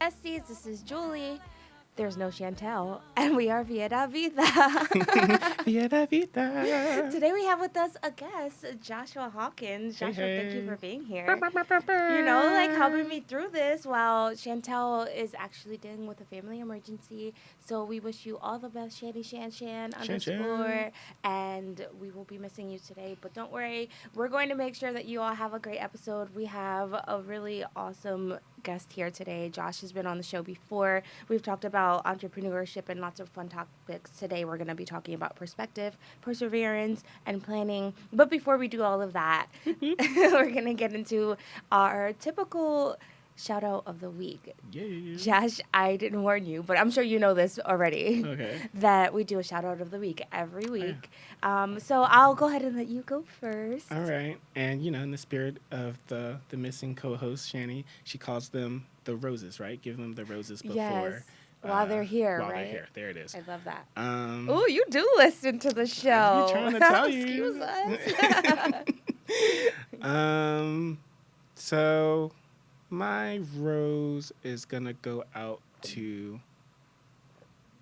besties. This is Julie. There's no Chantel, and we are Vida. Vida. Today we have with us a guest, Joshua Hawkins. Joshua, Hey. thank you for being here. Helping me through this while Chantel is actually dealing with a family emergency. So we wish you all the best, Shan _, and we will be missing you today. But don't worry, we're going to make sure that you all have a great episode. We have a really awesome guest here today. Josh has been on the show before. We've talked about entrepreneurship and lots of fun topics. Today we're going to be talking about perspective, perseverance, and planning. But before we do all of that, we're going to get into our typical shout out of the week. Yeah. Josh, I didn't warn you, but I'm sure you know this already. Okay. That we do a shout out of the week every week. So I'll go ahead and let you go first. All right. And, in the spirit of the missing co-host, Shani, she calls them the roses, right? Give them the roses before. Yes. While they're here, while right? they're here. There it is. I love that. Oh, you do listen to the show. I'm trying to tell Excuse you. us. So my rose is going to go out to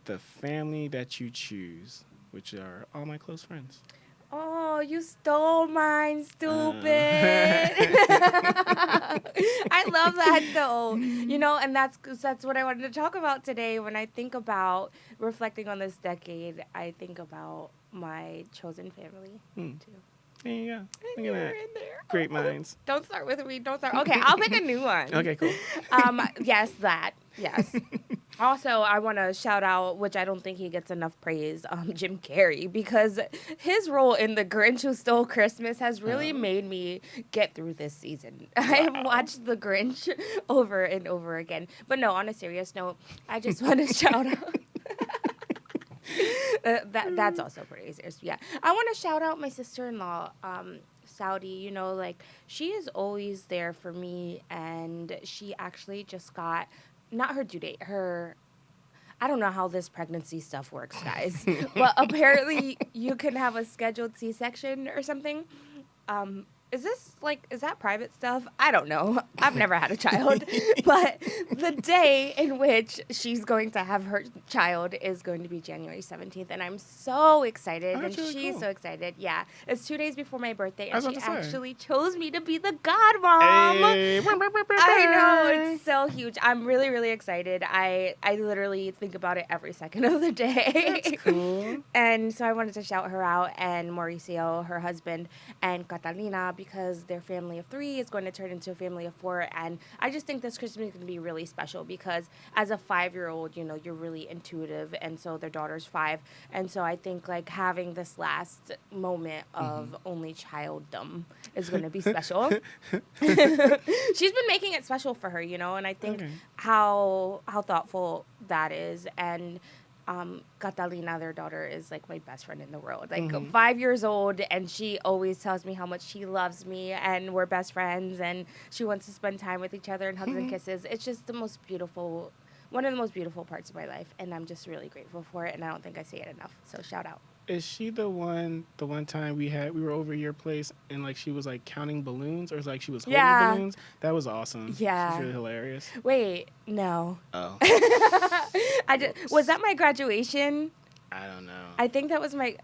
the family that you choose, which are all my close friends. Oh, you stole mine, stupid. I love that, though. And that's what I wanted to talk about today. When I think about reflecting on this decade, I think about my chosen family, too. There you go. Look You're at that. in there. Great minds. Don't start with me. Don't start. Okay, I'll pick a new one. Okay, cool. Yes, that. Yes. Also, I want to shout out, which I don't think he gets enough praise, Jim Carrey, because his role in The Grinch Who Stole Christmas has really made me get through this season. Wow. I have watched The Grinch over and over again. But no, on a serious note, I just want to shout out. That's also pretty serious. Yeah. I want to shout out my sister-in-law, Saudi. She is always there for me, and she actually just got, not her due date, I don't know how this pregnancy stuff works, guys, but apparently you can have a scheduled C-section or something. Is that private stuff? I don't know. I've never had a child. But the day in which she's going to have her child is going to be January 17th. And I'm so excited. And really she's cool. so excited. Yeah. It's 2 days before my birthday. And I she was about to say. actually chose me to be the godmom. Hey. I know. It's so huge. I'm really, really excited. I literally think about it every second of the day. That's cool. And so I wanted to shout her out, and Mauricio, her husband, and Catalina, because their family of 3 is going to turn into a family of 4. And I just think this Christmas is going to be really special because as a 5-year-old, you're really intuitive. And so their daughter's 5. And so I think having this last moment of only childdom is going to be special. She's been making it special for her, and I think how thoughtful that is. And Catalina, their daughter, is my best friend in the world. 5 years old, and she always tells me how much she loves me, and we're best friends, and she wants to spend time with each other and hugs and kisses. It's just one of the most beautiful parts of my life, and I'm just really grateful for it, and I don't think I say it enough. So shout out. Is she the one time we were over at your place and she was counting balloons or she was holding balloons? That was awesome. Yeah. She's really hilarious. Wait, no. Oh. Was that my graduation? I don't know. I think that was my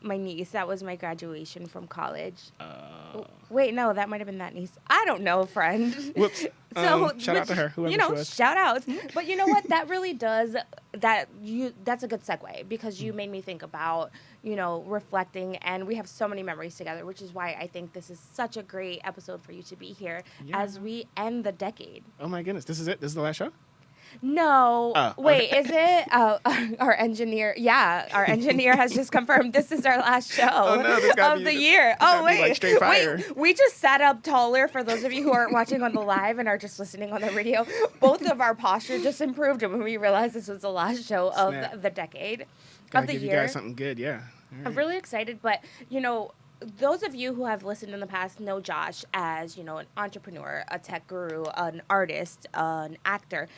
my niece. That was my graduation from college. Oh. Wait, no, that might have been that niece. I don't know, friend. Whoops. Shout out to her, whoever she was. Shout outs. But you know what? That really does that's a good segue because you made me think about, reflecting, and we have so many memories together, which is why I think this is such a great episode for you to be here as we end the decade. Oh my goodness. This is it? This is the last show? No. Oh, wait, is it? Our engineer. Yeah, our engineer has just confirmed this is our last show of the year. Oh, wait. Straight fire. Wait, we just sat up taller for those of you who aren't watching on the live and are just listening on the radio. Both of our posture just improved when we realized this was the last show of the decade, Gotta of the give year. you guys something good, yeah. Right. I'm really excited, but, those of you who have listened in the past know Josh as, an entrepreneur, a tech guru, an artist, an actor.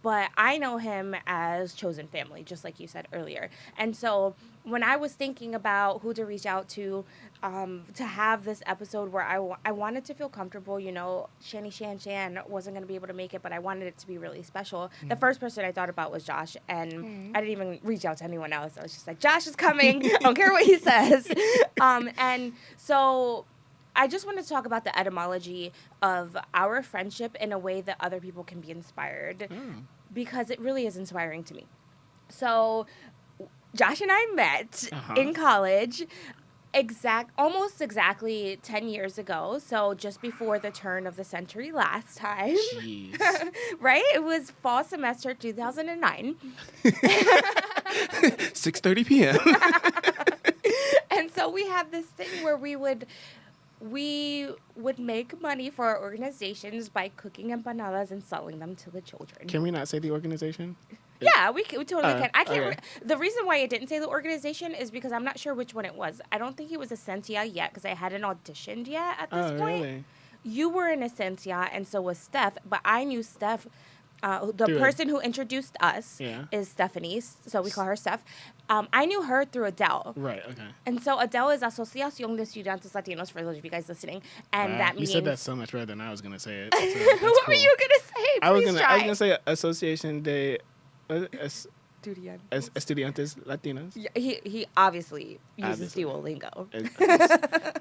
but I know him as chosen family, just like you said earlier. And so when I was thinking about who to reach out to have this episode where I wanted to feel comfortable, you know, Shani Shan wasn't going to be able to make it, but I wanted it to be really special. The first person I thought about was Josh, and I didn't even reach out to anyone else. I was just like, Josh is coming. I don't care what he says. And so I just want to talk about the etymology of our friendship in a way that other people can be inspired because it really is inspiring to me. So Josh and I met in college almost exactly 10 years ago. So just before the turn of the century last time. Jeez. Right? It was fall semester 2009. 6:30 p.m. And so we had this thing where we would make money for our organizations by cooking empanadas and selling them to the children. Can we not say the organization? Yeah, we totally can. I can't. Okay. The reason why I didn't say the organization is because I'm not sure which one it was. I don't think it was Essentia yet because I hadn't auditioned yet at this point. Really? You were in Essentia, and so was Steph, but I knew Steph. The Through person who introduced us is Stephanie, so we call her Steph. I knew her through Adele. Right, okay. And so Adele is Asociación de Estudiantes Latinos, for those of you guys listening. And that means... You said that so much better than I was going to say it. So what were you going to say? I was Please going try. to say Association de Estudiantes. Estudiantes Latinos. Yeah, he obviously uses Duolingo.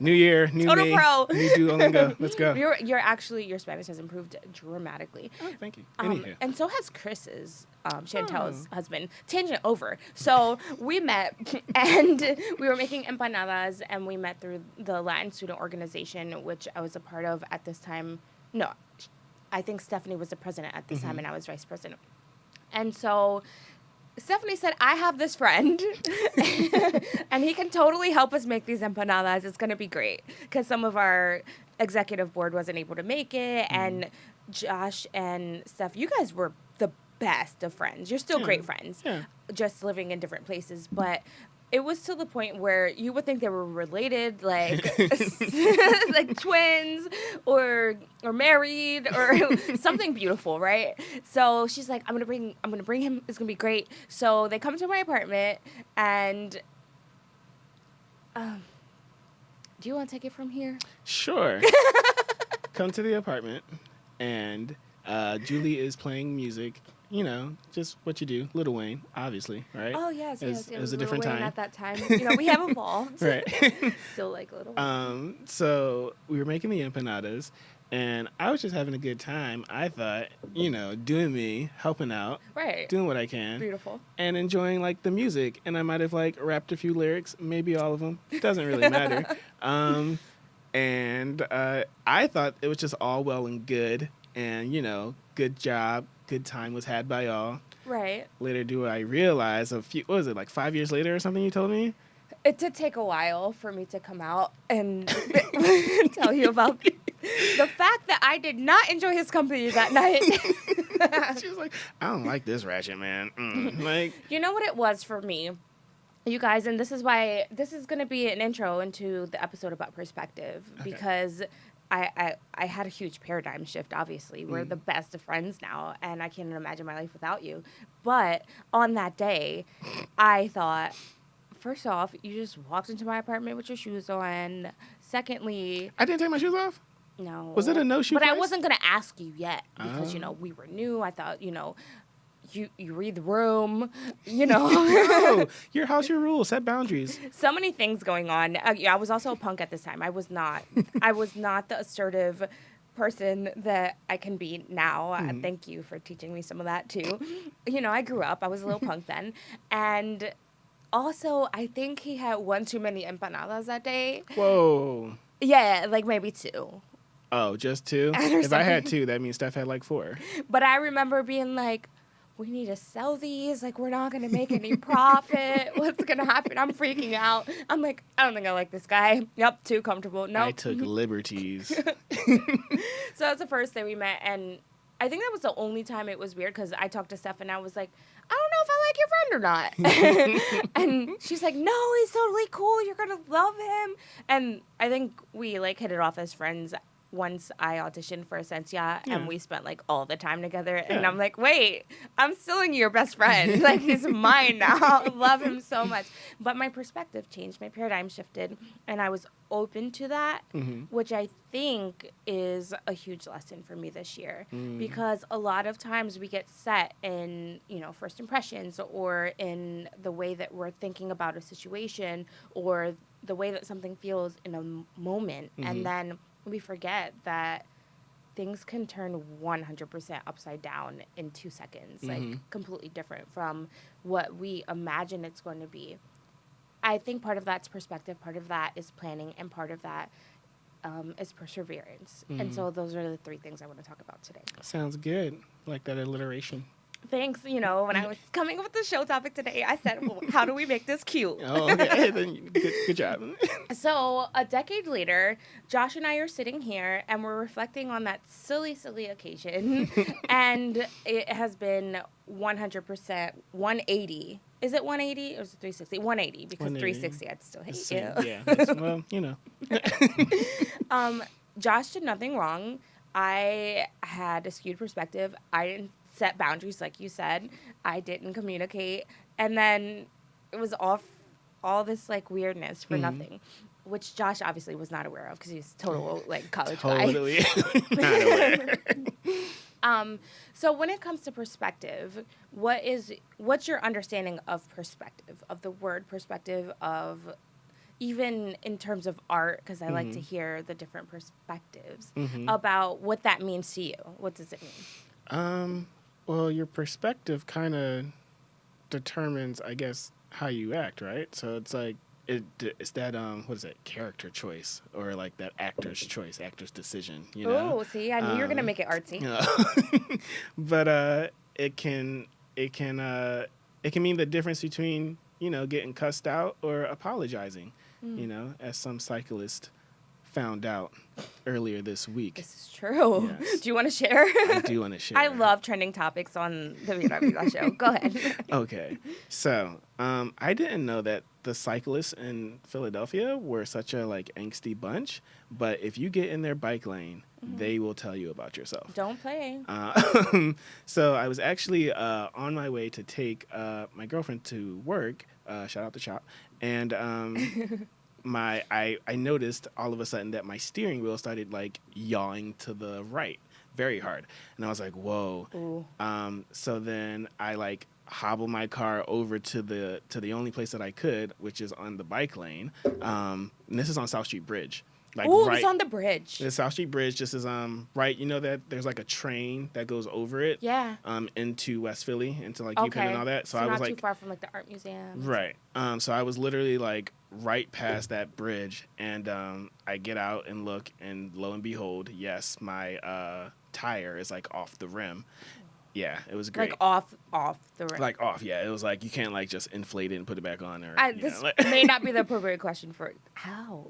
New year, new Total me, pro. new Duolingo. Let's go. Your Spanish has improved dramatically. Oh, thank you. Anywho. And so has Chris's, Chantel's husband. Tangent over. So we met, and we were making empanadas, and we met through the Latin Student Organization, which I was a part of at this time. No, I think Stephanie was the president at this time, and I was vice president. And so Stephanie said, I have this friend, and he can totally help us make these empanadas. It's going to be great. Because some of our executive board wasn't able to make it, and Josh and Steph, you guys were the best of friends. You're still great friends, just living in different places. But it was to the point where you would think they were related, like like twins or married or something beautiful, right? So she's like, I'm gonna bring him. It's gonna be great. So they come to my apartment, and do you want to take it from here? Sure. Come to the apartment, and Julie is playing music. You know, just what you do. Lil Wayne, obviously, right? Oh, yes. It was a Lil different Wayne time. at that time. You know, we have evolved. Right. Still like Lil Wayne. So we were making the empanadas, and I was just having a good time. I thought, you know, doing me, helping out, Right. doing what I can. Beautiful. And enjoying, like, the music. And I might have, like, rapped a few lyrics, maybe all of them. Doesn't really matter. And I thought it was just all well and good. And, you know, good job, good time was had by all. Right. Later do I realize what was it, like 5 years later or something you told me? It did take a while for me to come out and tell you about the fact that I did not enjoy his company that night. She was like, I don't like this ratchet man. Like, you know what it was for me? You guys, and this is why this is going to be an intro into the episode about perspective, because I had a huge paradigm shift, obviously. We're the best of friends now, and I can't imagine my life without you. But on that day, I thought, first off, you just walked into my apartment with your shoes on. Secondly... I didn't take my shoes off? No. Was it a no-shoe But place? I wasn't going to ask you yet because, you know, we were new. I thought, you know... You read the room, you know. No, your house, your rules. Set boundaries. So many things going on. I was also a punk at this time. I was not the assertive person that I can be now. Thank you for teaching me some of that too. You know, I grew up. I was a little punk then, and also I think he had one too many empanadas that day. Whoa. Yeah, like maybe two. Oh, just two? If I had two, that means Steph had like four. But I remember being like, we need to sell these. Like, we're not going to make any profit. What's going to happen? I'm freaking out. I'm like, I don't think I like this guy. Yep, too comfortable. No. I took liberties. So that's the first day we met. And I think that was the only time it was weird because I talked to Steph and I was like, I don't know if I like your friend or not. And she's like, no, he's totally cool. You're going to love him. And I think we, like, hit it off as friends once I auditioned for Essentia and Yeah. we spent like all the time together. And Yeah. I'm like, wait, I'm still your best friend. Like, he's mine now. I love him so much. But my perspective changed, my paradigm shifted, and I was open to that, Mm-hmm. which I think is a huge lesson for me this year. Mm. Because a lot of times we get set in, first impressions, or in the way that we're thinking about a situation, or the way that something feels in a moment. Mm-hmm. And then we forget that things can turn 100% upside down in 2 seconds, like Mm-hmm. completely different from what we imagine it's going to be. I think part of that's perspective, part of that is planning, and part of that is perseverance. And Mm-hmm. so those are the three things I want to talk about today. Sounds good. Like that alliteration. Thanks. When I was coming up with the show topic today, I said, well, how do we make this cute? Oh, okay. Then good job. So a decade later, Josh and I are sitting here and we're reflecting on that silly, silly occasion. And it has been 100% 180. Is it 180 or is it 360? 180, because 180. 360 I'd still hate Same. you. Yeah. That's, well, Josh did nothing wrong. I had a skewed perspective. I didn't set boundaries, like you said. I didn't communicate. And then it was all this like weirdness for Mhm. nothing, which Josh obviously was not aware of because he's total like college Totally not aware. guy. So when it comes to perspective, what's your understanding of perspective, of the word perspective, of even in terms of art, because I like to hear the different perspectives about what that means to you. What does it mean? Well, your perspective kind of determines, I guess, how you act, right? So it's like it's that what is it, character choice, or like that actor's choice, actor's decision, you know? Oh, see, I knew you were gonna make it artsy. You know? But it can it can it can mean the difference between, getting cussed out or apologizing, as some cyclist found out earlier this week. This is true. Yes. Do you want to share? I do want to share. I love trending topics on the Vida show. Go ahead. Okay. So, I didn't know that the cyclists in Philadelphia were such a like angsty bunch, but if you get in their bike lane, they will tell you about yourself. Don't play. So I was actually on my way to take my girlfriend to work. Shout out to Chop. And I noticed all of a sudden that my steering wheel started like yawing to the right very hard, and I was like, whoa. Ooh. So then I like hobble my car over to the only place that I could, which is on the bike lane. And this is on South Street Bridge. Like, Ooh, right, it's on the bridge. the South Street Bridge just is right. You know that there's like a train that goes over it. Yeah. Into West Philly, into like Okay. UPenn and all that. So I was not like, too far from like the art museum. right. So I was literally like right past that bridge, and I get out and look, and lo and behold, yes, my tire is like off the rim. Yeah, it was great. Like off the rim. Like off, yeah. It was like you can't like just inflate it and put it back on, or This like, may not be the appropriate question for how.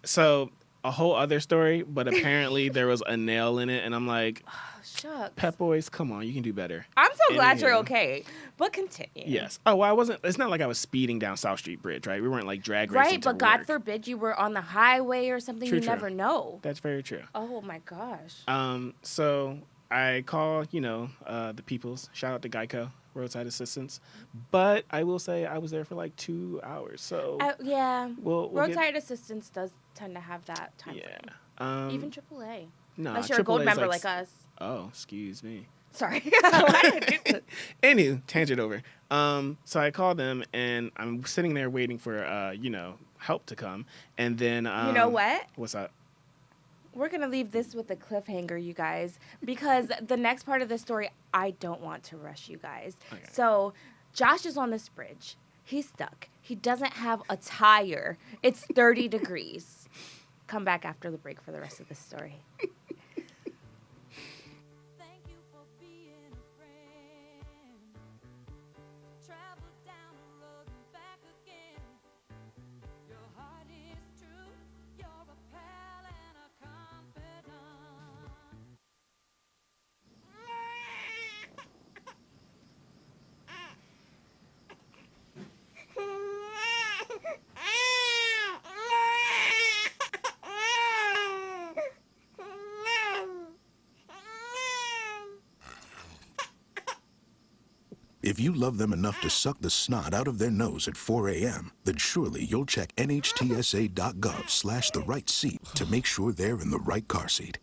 So a whole other story, but apparently there was a nail in it, and I'm like, Oh, shucks. Pep Boys, come on, you can do better. I'm so glad Anywho. you're okay. But continue. Yes. Oh, well, I wasn't. It's not like I was speeding down South Street Bridge, right? We weren't like drag racing. Right, but to God work. forbid you were on the highway or something. True, you true. never know. That's very true. Oh my gosh. So I call, the peoples. Shout out to Geico, roadside assistance. But I will say I was there for like 2 hours. So Yeah. we'll Roadside assistance does tend to have that time yeah. frame. Even AAA. No, Unless you're a gold AAA is member like us. Oh, excuse me. Sorry. Why did I do that? Anywho, tangent over. So I called them, and I'm sitting there waiting for, help to come. And then... You know what? What's up? We're going to leave this with a cliffhanger, you guys, because the next part of the story, I don't want to rush you guys. Okay. So Josh is on this bridge. He's stuck. He doesn't have a tire. It's 30 degrees. Come back after the break for the rest of the story. Thank you for being a friend. Travel down the road and back again. Your heart is true. You're a pal and a confidant. If you love them enough to suck the snot out of their nose at 4 a.m., then surely you'll check nhtsa.gov/the right seat to make sure they're in the right car seat.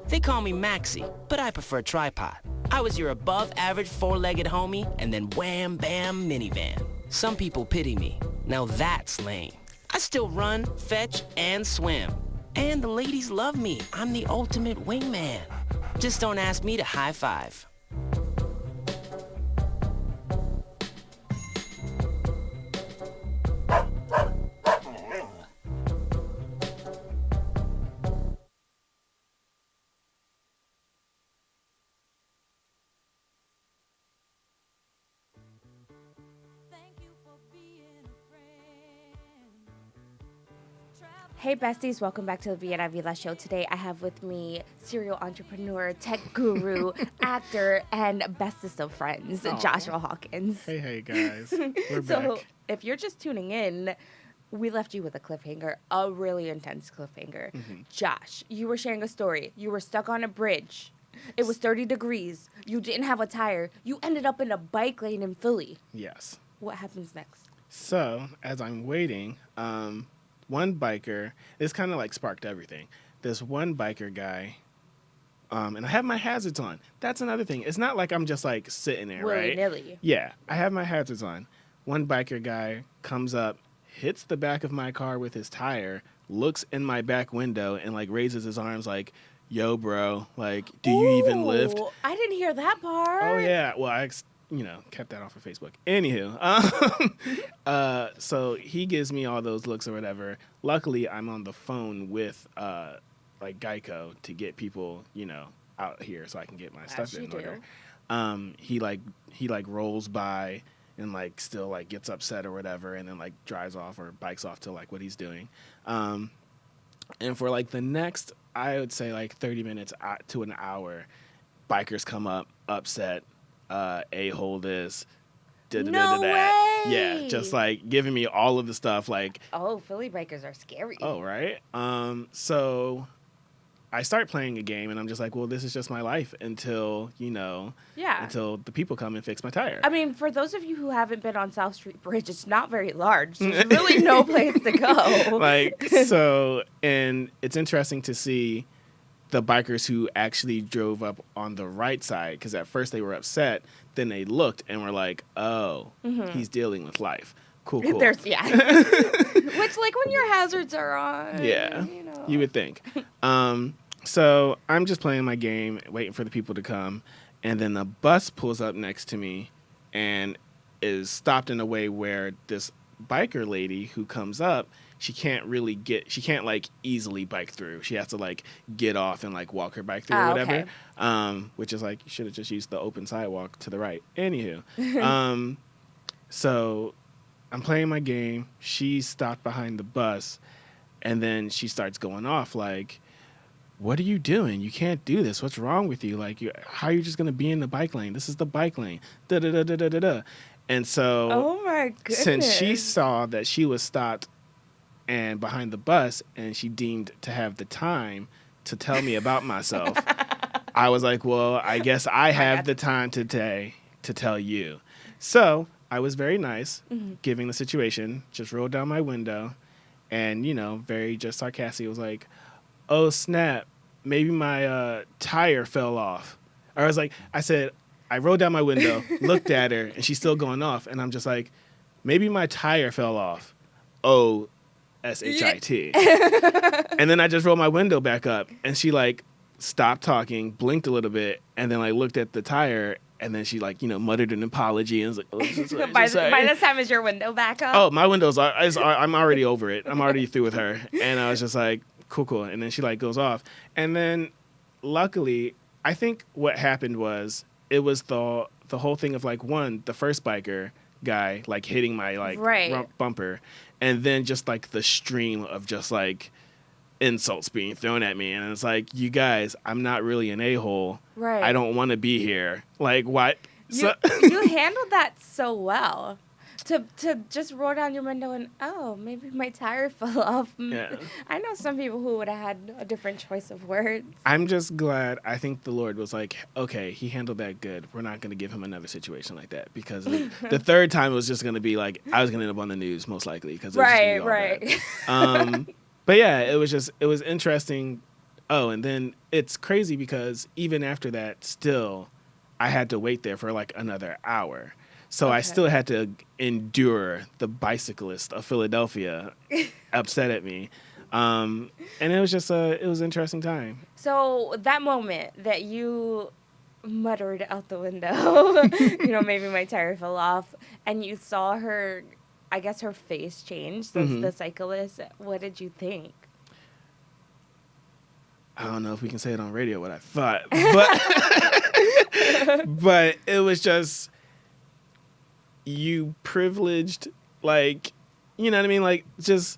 They call me Maxie, but I prefer tripod. I was your above-average four-legged homie, and then wham, bam, minivan. Some people pity me. Now that's lame. I still run, fetch, and swim. And the ladies love me. I'm the ultimate wingman. Just don't ask me to high five. Thank you for being a friend. Hey besties, welcome back to the Vida show. Today I have with me serial entrepreneur, tech guru, actor, and bestest of friends, Aw. Joshua Hawkins. Hey, guys. We're So back. if you're just tuning in, we left you with a cliffhanger, a really intense cliffhanger. Josh, you were sharing a story. You were stuck on a bridge. It was 30 degrees. You didn't have a tire. You ended up in a bike lane in Philly. Yes. What happens next? So, as I'm waiting, one biker, this kind of like sparked everything. This one biker guy, and I have my hazards on. That's another thing. It's not like I'm just like sitting there, right? Willy-nilly. Yeah, I have my hazards on. One biker guy comes up, hits the back of my car with his tire, looks in my back window, and like raises his arms like, yo, bro, like, do you even lift? Ooh, I didn't hear that part. Oh, yeah. Well, I kept that off of Facebook. Anywho, so he gives me all those looks or whatever. Luckily, I'm on the phone with like Geico to get people, out here so I can get my stuff in order. He rolls by and like still like gets upset or whatever, and then like drives off or bikes off to like what he's doing. And for like the next, I would say like 30 minutes to an hour, bikers come up upset. A-hole this. No that. way! Yeah, just like giving me all of the stuff like, Oh, Philly bikers are scary. oh, right? So I start playing a game and I'm just like, well, this is just my life until, Yeah. until the people come and fix my tire. I mean, for those of you who haven't been on South Street Bridge, it's not very large. So there's really no place to go. And it's interesting to see the bikers who actually drove up on the right side, because at first they were upset, then they looked and were like, oh, he's dealing with life. Cool. Which, like, when your hazards are on. Yeah, you would think. So I'm just playing my game, waiting for the people to come, and then a bus pulls up next to me and is stopped in a way where this biker lady who comes up, she can't like easily bike through. She has to like get off and like walk her bike through or whatever. Okay. Which is like, you should have just used the open sidewalk to the right. Anywho. So I'm playing my game. She's stopped behind the bus, and then she starts going off like, what are you doing? You can't do this. What's wrong with you? Like, how are you just going to be in the bike lane? This is the bike lane. Da-da-da-da-da-da. And so Oh, my goodness. since she saw that she was stopped and behind the bus, and she deemed to have the time to tell me about myself, I was like, well, I guess I have the time today to tell you. So I was very nice, giving the situation, just rolled down my window, and, very just sarcastic, was like, oh, snap, maybe my tire fell off. I rolled down my window, looked at her, and she's still going off, and I'm just like, maybe my tire fell off. Oh, S-H-I-T. And then I just rolled my window back up, and she like stopped talking, blinked a little bit, and then like looked at the tire, and then she like muttered an apology and was like, oh, by this time, is your window back up? oh, my window's I'm already over it. I'm already through with her, and I was just like, cool. And then she like goes off, and then luckily, I think what happened was it was the whole thing of like the first biker guy like hitting my like rump bumper, and then just like the stream of just like insults being thrown at me, and it's like, you guys, I'm not really an a-hole. Right. I don't want to be here. Like, what? You handled that so well. to just roll down your window and, oh, maybe my tire fell off. Yeah. I know some people who would have had a different choice of words. I'm just glad. I think the Lord was like, okay, he handled that good. We're not going to give him another situation like that, because the third time it was just going to be like I was going to end up on the news most likely, because Right. But yeah, it was interesting. Oh, and then it's crazy because even after that, still, I had to wait there for like another hour. So I Okay. still had to endure the bicyclist of Philadelphia upset at me. And it was just it was an interesting time. So that moment that you muttered out the window, maybe my tire fell off, and you saw her, I guess her face change, the cyclist, what did you think? I don't know if we can say it on radio what I thought, but but it was just, you privileged, like, you know what I mean? Like, just,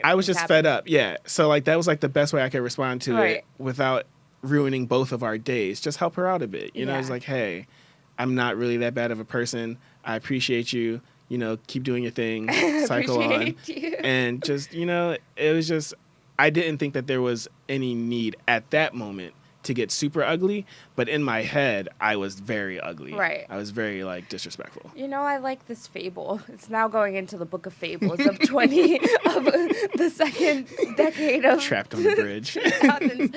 I was just fed up. Yeah. So like that was like the best way I could respond to Right. it without ruining both of our days. Just help her out a bit. You know, it's Yeah. like, hey, I'm not really that bad of a person. I appreciate you. You know, keep doing your thing. Cycle on. Appreciate you. And just, it was just, I didn't think that there was any need at that moment to get super ugly, but in my head, I was very ugly. Right. I was very, like, disrespectful. I like this fable. It's now going into the book of fables of 20 of the second decade of Trapped on the bridge. 2000s.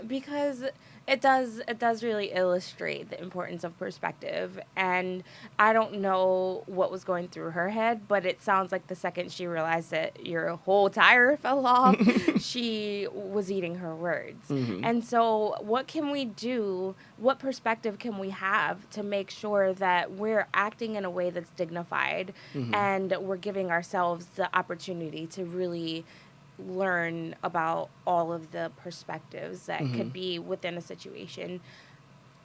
Because it does really illustrate the importance of perspective. And I don't know what was going through her head, but it sounds like the second she realized that your whole tire fell off, she was eating her words. And so what can we do? What perspective can we have to make sure that we're acting in a way that's dignified and we're giving ourselves the opportunity to really learn about all of the perspectives that could be within a situation?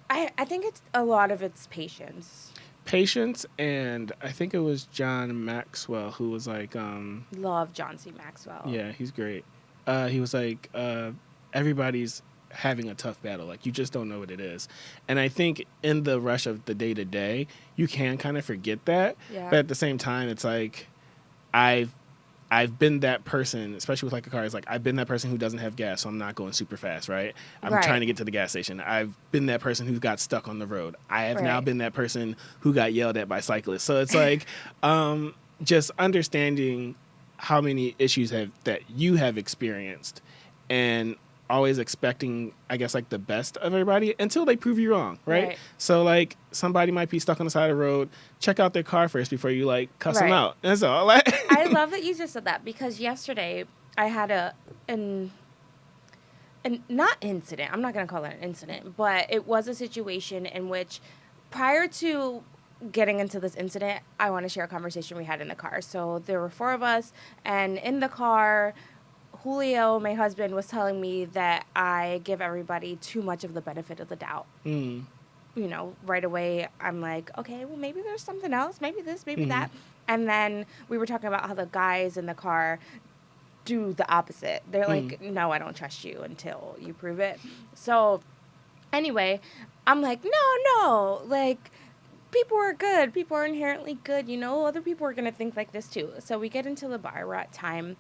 I think it's a lot of it's patience. Patience, and I think it was John Maxwell who was like, Love John C. Maxwell. yeah, he's great. He was like, everybody's having a tough battle. Like, you just don't know what it is. And I think in the rush of the day-to-day, you can kind of forget that. Yeah. But at the same time, it's like, I've been that person, especially with like a car. It's like, I've been that person who doesn't have gas, so I'm not going super fast, right? I'm Right. trying to get to the gas station. I've been that person who got stuck on the road. I have now Right. been that person who got yelled at by cyclists. So it's like, just understanding how many issues that you have experienced, and always expecting, I guess, like the best of everybody until they prove you wrong, right? Right. So like, somebody might be stuck on the side of the road. Check out their car first before you like cuss them Right. out. That's all. Like, I love that you just said that, because yesterday I had an not incident. I'm not going to call it an incident, but it was a situation in which, prior to getting into this incident, I want to share a conversation we had in the car. So there were 4 of us, and in the car, Julio, my husband, was telling me that I give everybody too much of the benefit of the doubt. Right away, I'm like, okay, well, maybe there's something else. Maybe this, maybe that. And then we were talking about how the guys in the car do the opposite. They're like, no, I don't trust you until you prove it. So anyway, I'm like, no, like, people are good. People are inherently good. Other people are going to think like this too. So we get into the bar. We're at Time.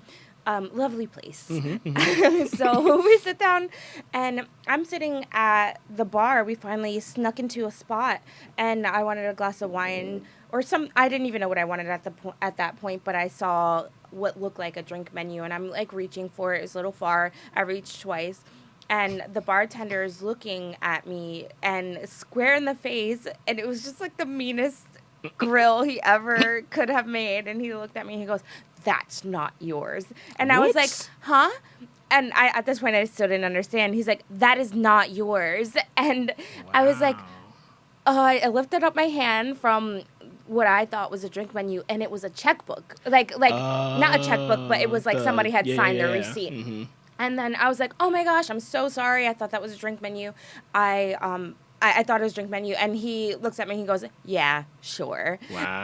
Lovely place. So we sit down, and I'm sitting at the bar. We finally snuck into a spot, and I wanted a glass of wine or some. I didn't even know what I wanted at that point, but I saw what looked like a drink menu, and I'm like reaching for it. It was a little far. I reached twice, and the bartender is looking at me and square in the face, and it was just like the meanest grill he ever could have made. And he looked at me and he goes, "That's not yours." And I was like, What? huh? And at this point, I still didn't understand. He's like, "That is not yours." And I was like, I lifted up my hand from what I thought was a drink menu, and it was a checkbook. Like not a checkbook, but it was like somebody had signed their receipt. And then I was like, "Oh my gosh, I'm so sorry. I thought that was a drink menu. I thought it was a drink menu." And he looks at me and he goes, "Yeah, sure." Wow.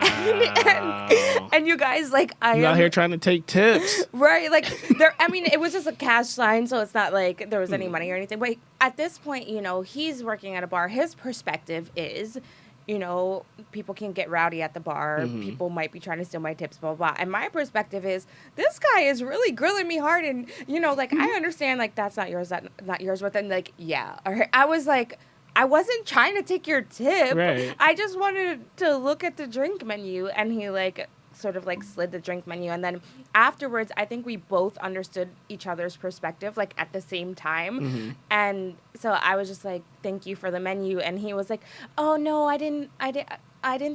And you guys, like, You out here trying to take tips. right, like, there. I mean, it was just a cash sign, so it's not like there was any money or anything. But at this point, he's working at a bar. His perspective is, you know, people can get rowdy at the bar. People might be trying to steal my tips, blah, blah, blah. And my perspective is, this guy is really grilling me hard. And, you know, like, I understand, like, that's not yours, that not yours. But then, like, yeah. I was like, I wasn't trying to take your tip. Right. I just wanted to look at the drink menu. And he, like, sort of, like, slid the drink menu. And then afterwards, I think we both understood each other's perspective, like, at the same time. And so I was just like, thank you for the menu. And he was like, oh, no, I didn't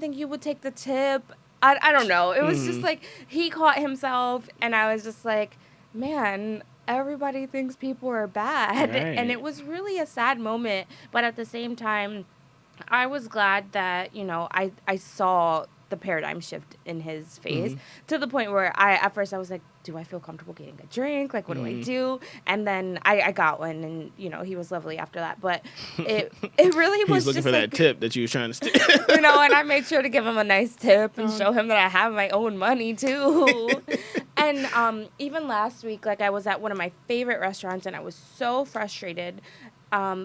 think you would take the tip. I don't know. It was just like, he caught himself. And I was just like, man, everybody thinks people are bad. Right. And it was really a sad moment. But at the same time, I was glad that, you know, I saw the paradigm shift in his face to the point where at first I was like, do I feel comfortable getting a drink? Like, what do I do? And then I got one, and, you know, he was lovely after that. But it really He was was looking just for like, that tip that you was trying to steal. you know, and I made sure to give him a nice tip and show him that I have my own money too. And even last week, like, I was at one of my favorite restaurants, and I was so frustrated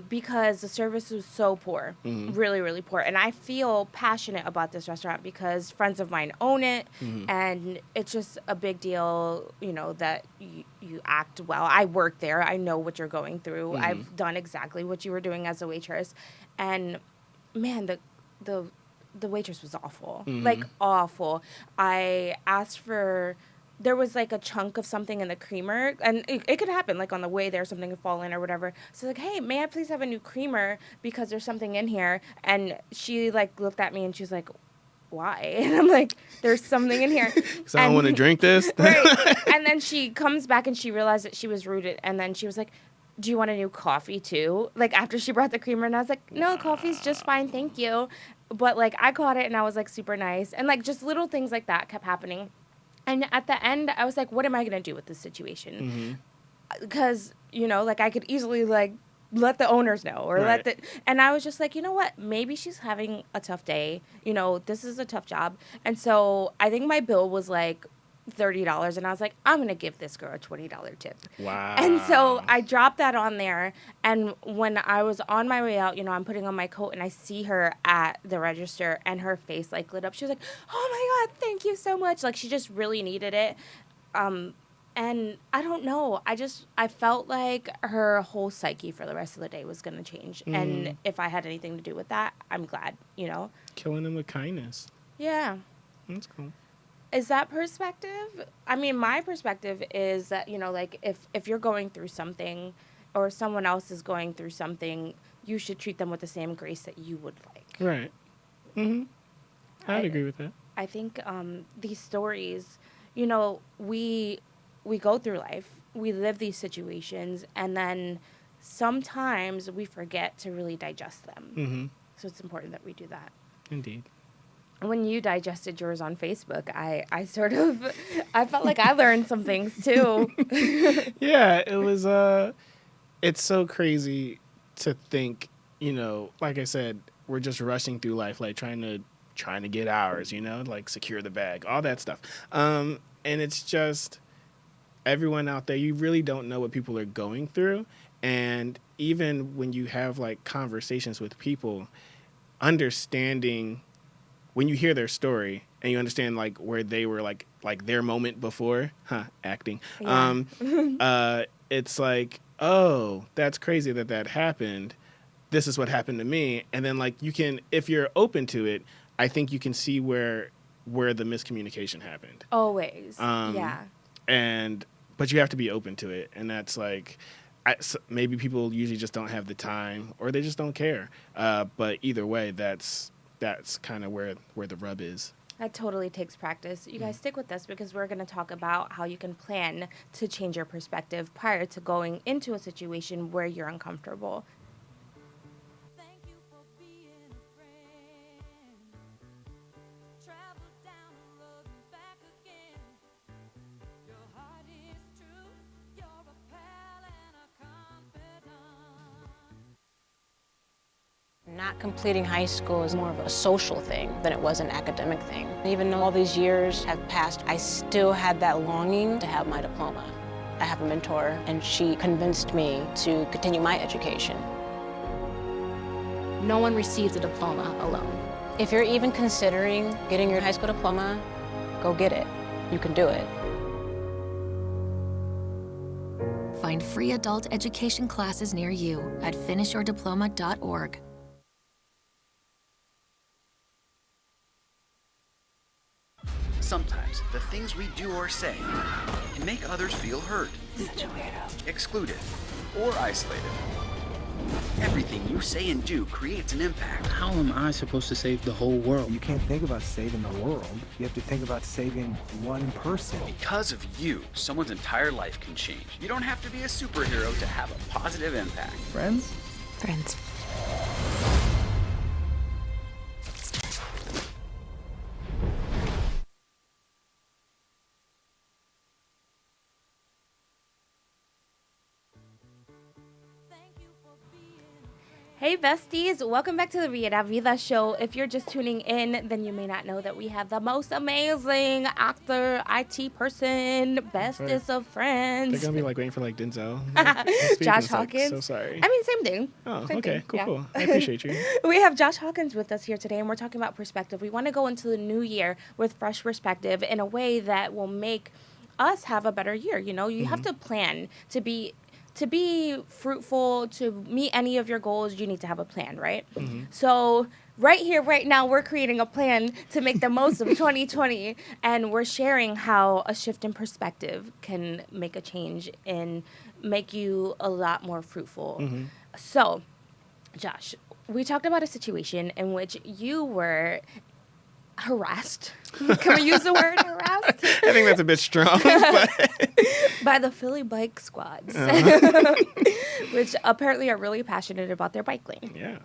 because the service was so poor, really, really poor. And I feel passionate about this restaurant because friends of mine own it, and it's just a big deal, you know, that you act well. I work there. I know what you're going through. I've done exactly what you were doing as a waitress. And, man, the waitress was awful, like, awful. I asked for... There was, like, a chunk of something in the creamer, and it could happen, like, on the way there, something could fall in or whatever. So, like, hey, may I please have a new creamer because there's something in here? And she, like, looked at me, and she was like, why? And I'm like, there's something in here. Because I don't want to drink this. Right. And then she comes back, and she realized that she was rooted, and then she was like, do you want a new coffee, too? Like, after she brought the creamer, and I was like, no, coffee's just fine, thank you. But, like, I caught it, and I was, like, super nice. And, like, just little things like that kept happening. And at the end, I was like, what am I going to do with this situation? Because, you know, like, I could easily, like, let the owners know or and I was just like, you know what? Maybe she's having a tough day. You know, this is a tough job. And so I think my bill was like $30, and I was like, I'm going to give this girl a $20 tip. Wow. And so I dropped that on there, and when I was on my way out, you know, I'm putting on my coat, and I see her at the register, and her face, like, lit up. She was like, oh, my God, thank you so much. Like, she just really needed it. And I don't know. I felt like her whole psyche for the rest of the day was going to change. And if I had anything to do with that, I'm glad, you know. Killing them with kindness. Yeah. That's cool. Is that perspective? I mean, my perspective is that, you know, like, if you're going through something or someone else is going through something, you should treat them with the same grace that you would like. Right. I'd agree with that. I think these stories, you know, we go through life, we live these situations, and then sometimes we forget to really digest them. So it's important that we do that. Indeed. When you digested yours on Facebook, I sort of, I felt like I learned some things too. Yeah, it was, it's so crazy to think, you know, like I said, we're just rushing through life, like trying to get ours, you know, like secure the bag, all that stuff. And it's just everyone out there, you really don't know what people are going through. And even when you have like conversations with people, understanding when you hear their story and you understand like where they were like their moment before, acting. Yeah. It's like, oh, that's crazy that happened. This is what happened to me. And then like you can, if you're open to it, I think you can see where the miscommunication happened. Always. Yeah. But you have to be open to it. And that's like, maybe people usually just don't have the time or they just don't care. But either way, that's kind of where the rub is. That totally takes practice. You guys stick with us because we're going to talk about how you can plan to change your perspective prior to going into a situation where you're uncomfortable. Thank you for being a friend. Travel down the road and back again. Your heart is true. You're a pal and a confidant. Not completing high school is more of a social thing than it was an academic thing. Even though all these years have passed, I still had that longing to have my diploma. I have a mentor, and she convinced me to continue my education. No one receives a diploma alone. If you're even considering getting your high school diploma, go get it. You can do it. Find free adult education classes near you at finishyourdiploma.org. Sometimes the things we do or say can make others feel hurt, excluded, or isolated. Everything you say and do creates an impact. How am I supposed to save the whole world? You can't think about saving the world. You have to think about saving one person. Because of you, someone's entire life can change. You don't have to be a superhero to have a positive impact. Friends? Friends. Hey besties, welcome back to the Vida show. If you're just tuning in, then you may not know that we have the most amazing actor, IT person, bestest of friends. They're gonna be like waiting for like Denzel. Like, Josh it's like, Hawkins. so sorry. I mean, same thing. Oh, Same okay, thing, cool, yeah. cool. I appreciate you. We have Josh Hawkins with us here today, and we're talking about perspective. We want to go into the new year with fresh perspective in a way that will make us have a better year. You know, you have to plan to be fruitful, to meet any of your goals. You need to have a plan, right? So right here, right now, we're creating a plan to make the most of 2020, and we're sharing how a shift in perspective can make a change and make you a lot more fruitful. So, Josh, we talked about a situation in which you were harassed. Can we use the word harassed? I think that's a bit strong, but By the Philly bike squads, which apparently are really passionate about their bike lane. yeah.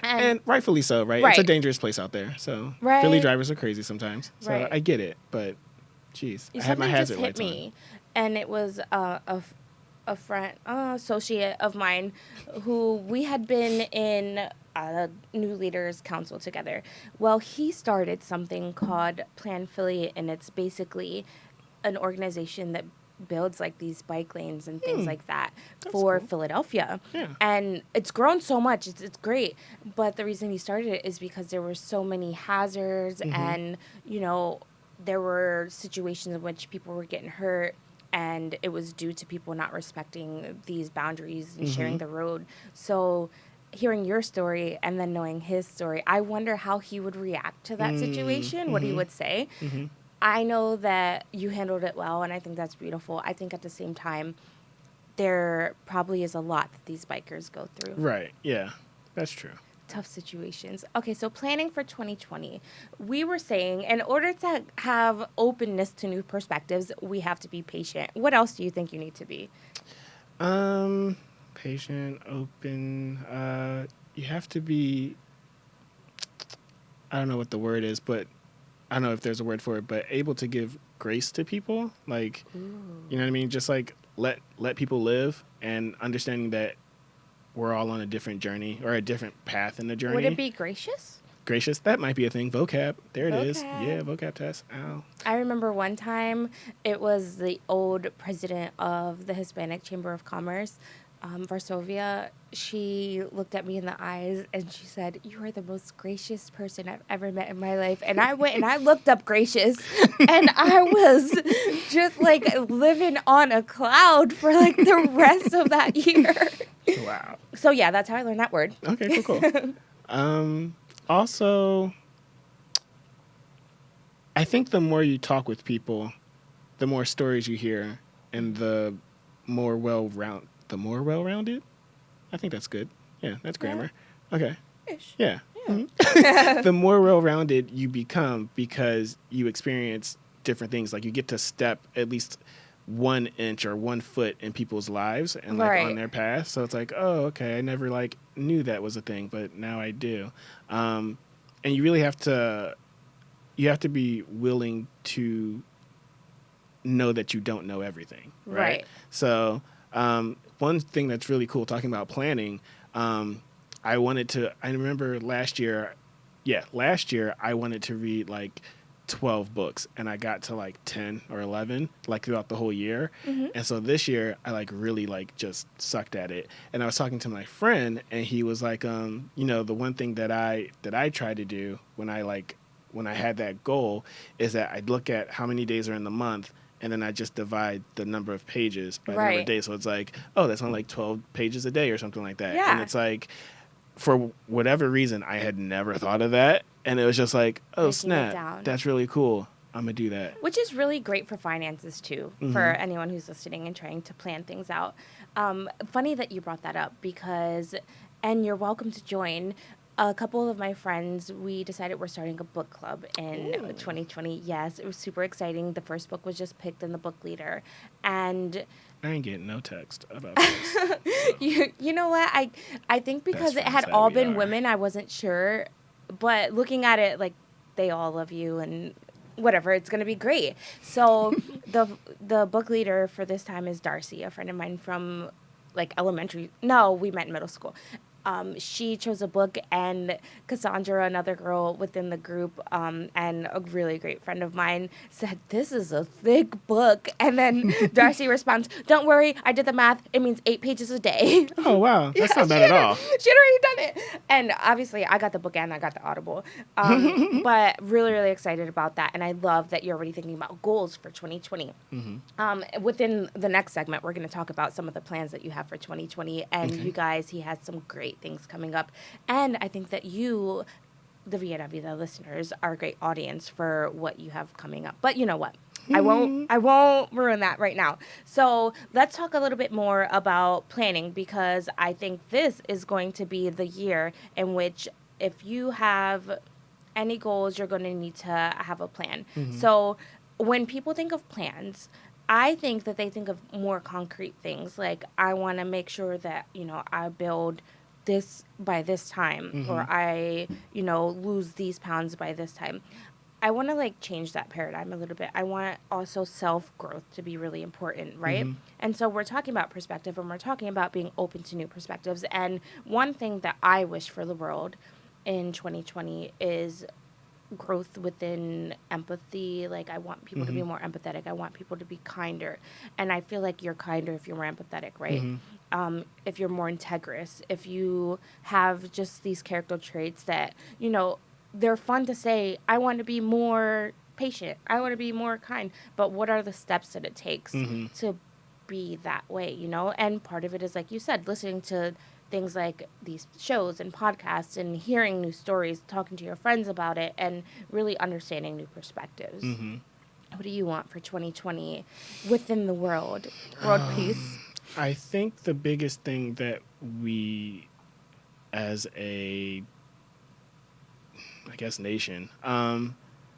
And, And rightfully so, right? It's a Right. dangerous place out there. So Right. Philly drivers are crazy sometimes. So Right. I get it, but geez, I had my something just hazard hit lights me, and it was a friend, associate of mine, who we had been in a new leaders council together. Well, he started something called Plan Philly, and it's basically an organization that builds like these bike lanes and things like that for cool. Philadelphia. Yeah. And it's grown so much. It's great. But the reason he started it is because there were so many hazards and, you know, there were situations in which people were getting hurt, and it was due to people not respecting these boundaries and sharing the road. So hearing your story and then knowing his story, I wonder how he would react to that situation, what he would say. I know that you handled it well, and I think that's beautiful. I think at the same time, there probably is a lot that these bikers go through. Right. Yeah. That's true. Tough situations. Okay, so planning for 2020. We were saying in order to have openness to new perspectives, we have to be patient. What else do you think you need to be? Patient, open. You have to be. I don't know what the word is, but I don't know if there's a word for it. But able to give grace to people, like, you know what I mean. Just like let people live, and understanding that we're all on a different journey or a different path in the journey. Would it be gracious? Gracious? That might be a thing. Vocab. There it is. Vocab. Yeah, vocab test. Ow. I remember one time it was the old president of the Hispanic Chamber of Commerce, Varsovia. She looked at me in the eyes and she said, "You are the most gracious person I've ever met in my life." And I went and I looked up gracious, and I was just like living on a cloud for like the rest of that year. Wow. So yeah, that's how I learned that word. Okay, cool. Also, I think the more you talk with people, the more stories you hear, and the more well-rounded. I think that's good. Yeah, that's grammar. Okay. Ish. Yeah. Mhm. The more well-rounded you become because you experience different things. Like you get to step at least 1 inch or 1 foot in people's lives and like Right. on their path. So it's like, oh, okay, I never like knew that was a thing, but now I do. And you really have to be willing to know that you don't know everything. Right. Right. So one thing that's really cool talking about planning, I remember last year I wanted to read like 12 books, and I got to like 10 or 11 like throughout the whole year. And so this year I like really like just sucked at it. And I was talking to my friend, and he was like, the one thing that I try to do when I had that goal is that I'd look at how many days are in the month, and then I just divide the number of pages by the number of days. So it's like, oh, that's only like 12 pages a day or something like that. Yeah. And it's like, for whatever reason, I had never thought of that. And it was just like, oh, Breaking it snap. down. That's really cool. I'm going to do that. Which is really great for finances, too, for anyone who's listening and trying to plan things out. Funny that you brought that up because, and you're welcome to join, a couple of my friends, we decided we're starting a book club in 2020. Yes, it was super exciting. The first book was just picked in the book leader. And I ain't getting no text about this. you know what? I think because it had all been women, I wasn't sure. But looking at it, like, they all love you and whatever, it's going to be great. So the book leader for this time is Darcy, a friend of mine from, like, elementary. No, we met in middle school. She chose a book, and Cassandra, another girl within the group, and a really great friend of mine, said, "This is a thick book." And then Darcy responds, "Don't worry, I did the math. It means 8 pages a day." Oh, wow. That's not bad at all. She had already done it. And obviously, I got the book and I got the Audible. But really, really excited about that. And I love that you're already thinking about goals for 2020. Within the next segment, we're going to talk about some of the plans that you have for 2020. And you guys, he has some great things coming up. And I think that you, the Viera Vida listeners, are a great audience for what you have coming up. But you know what? I won't ruin that right now. So let's talk a little bit more about planning, because I think this is going to be the year in which, if you have any goals, you're going to need to have a plan. So when people think of plans, I think that they think of more concrete things. Like, I want to make sure that, I build this by this time, or I, lose these pounds by this time. I want to change that paradigm a little bit. I want also self-growth to be really important, right? And so we're talking about perspective, and we're talking about being open to new perspectives. And one thing that I wish for the world in 2020 is growth within empathy. Like, I want people to be more empathetic. I want people to be kinder. And I feel like you're kinder if you're more empathetic, right? If you're more integrous, if you have just these character traits that, they're fun to say, I want to be more patient. I want to be more kind. But what are the steps that it takes to be that way, And part of it is, like you said, listening to things like these shows and podcasts and hearing new stories, talking to your friends about it, and really understanding new perspectives. What do you want for 2020 within the world peace? I think the biggest thing that we, as a, nation,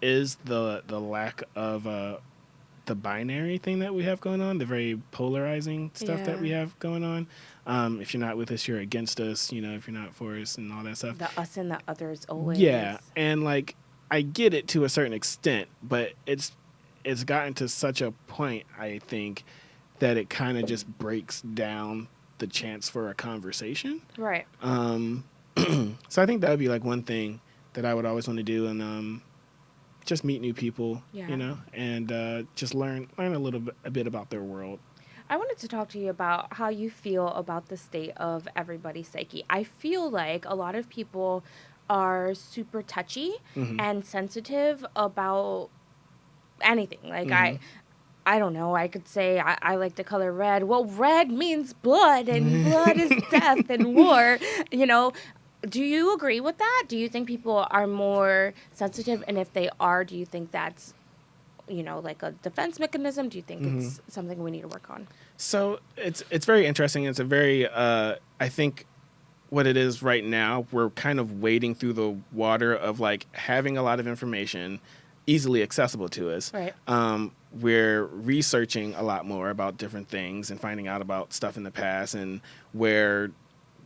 is the lack of the binary thing that we have going on, the very polarizing stuff that we have going on. If you're not with us, you're against us, if you're not for us and all that stuff. The us and the others always. Yeah, and I get it to a certain extent, but it's gotten to such a point, I think, that it kind of just breaks down the chance for a conversation. Right. So I think that would be one thing that I would always want to do, and just meet new people, and just learn a bit about their world. I wanted to talk to you about how you feel about the state of everybody's psyche. I feel like a lot of people are super touchy and sensitive about anything. I don't know, I could say I like the color red. Well, red means blood, and blood is death and war, Do you agree with that? Do you think people are more sensitive? And if they are, do you think that's, a defense mechanism? Do you think it's something we need to work on? So it's very interesting. It's a very, I think what it is right now, we're kind of wading through the water of having a lot of information easily accessible to us. Right. We're researching a lot more about different things and finding out about stuff in the past and where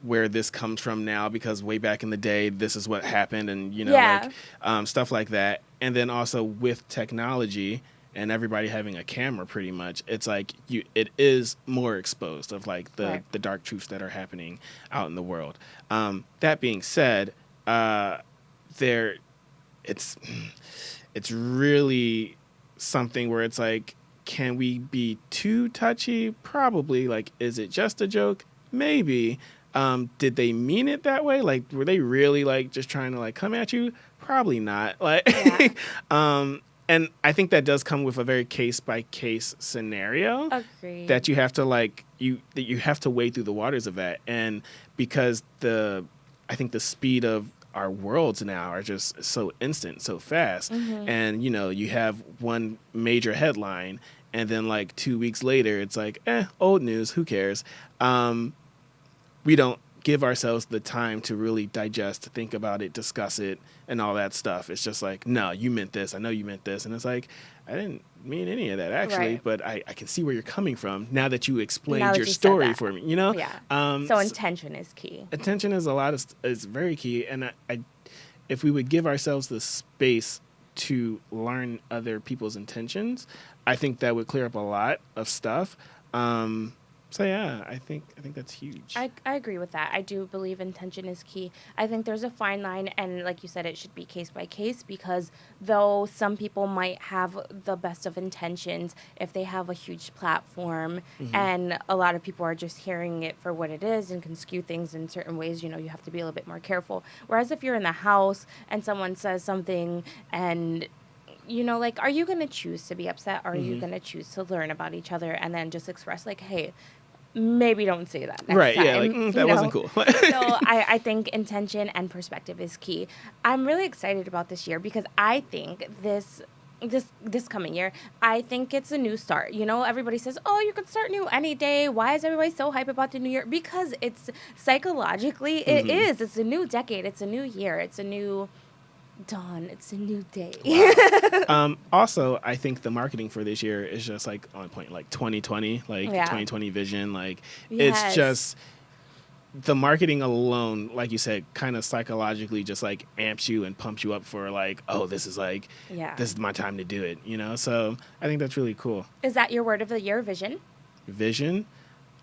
this comes from now, because way back in the day, this is what happened, and stuff like that. And then also with technology and everybody having a camera, pretty much, it's it is more exposed of the dark truths that are happening out in the world. That being said, it's really something where it's like, can we be too touchy? Probably. Like, is it just a joke? Maybe. Did they mean it that way? Like, were they really like just trying to like come at you? Probably not. Like, Yeah. and I think that does come with a very case by case scenario Agreed. that you have to like that you have to wade through the waters of that. And because I think the speed of our worlds now are just so instant, so fast. And you have one major headline, and then like 2 weeks later, it's like, old news. Who cares? We don't give ourselves the time to really digest, think about it, discuss it, and all that stuff. It's just like, no, you meant this. I know you meant this. And it's like, I didn't mean any of that actually, Right. but I can see where you're coming from now that you explained Now that your you said story that. for me, you know? Yeah. So intention is key. Attention is is very key. And if we would give ourselves the space to learn other people's intentions, I think that would clear up a lot of stuff. So yeah, I think that's huge. I agree with that. I do believe intention is key. I think there's a fine line, and like you said, it should be case by case, because though some people might have the best of intentions, if they have a huge platform and a lot of people are just hearing it for what it is and can skew things in certain ways, you have to be a little bit more careful. Whereas if you're in the house and someone says something and like, are you going to choose to be upset? Or are you going to choose to learn about each other and then just express, like, hey, maybe don't say that next Right, time. yeah, like, that wasn't cool. So I think intention and perspective is key. I'm really excited about this year because I think this coming year, I think it's a new start. Everybody says, oh, you can start new any day. Why is everybody so hype about the new year? Because it's psychologically, it is. It's a new decade. It's a new year. It's a new dawn. It's a new day. Also, I think the marketing for this year is just like on point, like 2020, like Yeah. 2020 vision. Like, Yes. it's just the marketing alone, like you said, kind of psychologically just like amps you and pumps you up for like, oh, this is my time to do it, So I think that's really cool. Is that your word of the year, vision? Vision.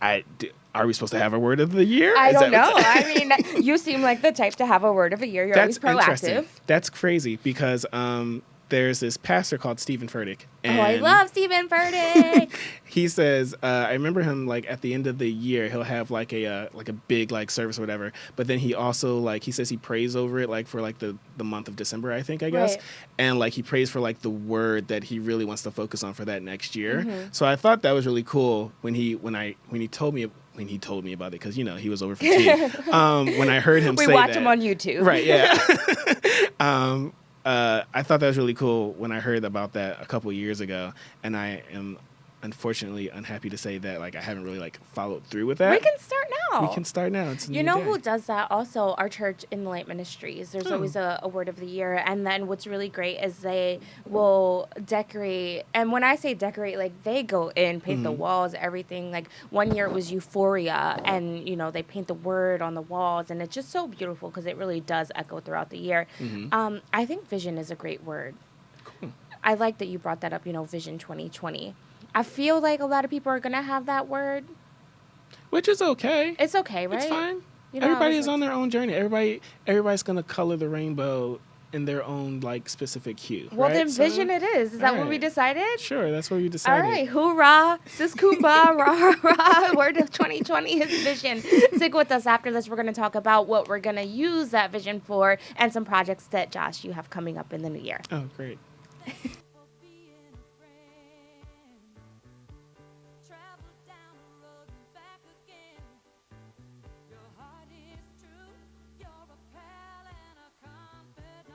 Are we supposed to have a word of the year? I Is don't that know. I mean, you seem like the type to have a word of the year. You're always That's interesting. proactive. That's crazy because there's this pastor called Stephen Furtick. And Oh, I love Stephen Furtick. he says, I remember him like at the end of the year, he'll have like a big like service or whatever. But then he also he says he prays over it like for like the month of December, I guess. Right. And like he prays for like the word that he really wants to focus on for that next year. So I thought that was really cool when he told me about it, because he was over for tea. When I heard him say that, we watch him on YouTube. right? Yeah. I thought that was really cool when I heard about that a couple years ago, and I am unfortunately unhappy to say that like I haven't really like followed through with that. We can start now. We can start now. It's a You new know day. who does that? Also, our church in the Light Ministries. There's always a word of the year. And then what's really great is they will decorate. And when I say decorate, like they go in, paint the walls, everything. Like one year it was Euphoria. And, they paint the word on the walls. And it's just so beautiful because it really does echo throughout the year. I think vision is a great word. Cool. I like that you brought that up, Vision 2020. I feel like a lot of people are going to have that word. Which is okay. It's okay, right? It's fine. You know how Everybody it's is on their own journey. Everybody's gonna color the rainbow in their own like specific hue. Well, right? then vision it is. Is that what we Alright. decided? Sure, that's what we All decided. right, hoorah, sis kumbah, rah, rah. Word of 2020 is vision. Stick with us after this. We're going to talk about what we're going to use that vision for and some projects that, Josh, you have coming up in the new year. Oh, great. for being a friend. Travel down the road and back again. Your heart is true. You're a pal and a confidant.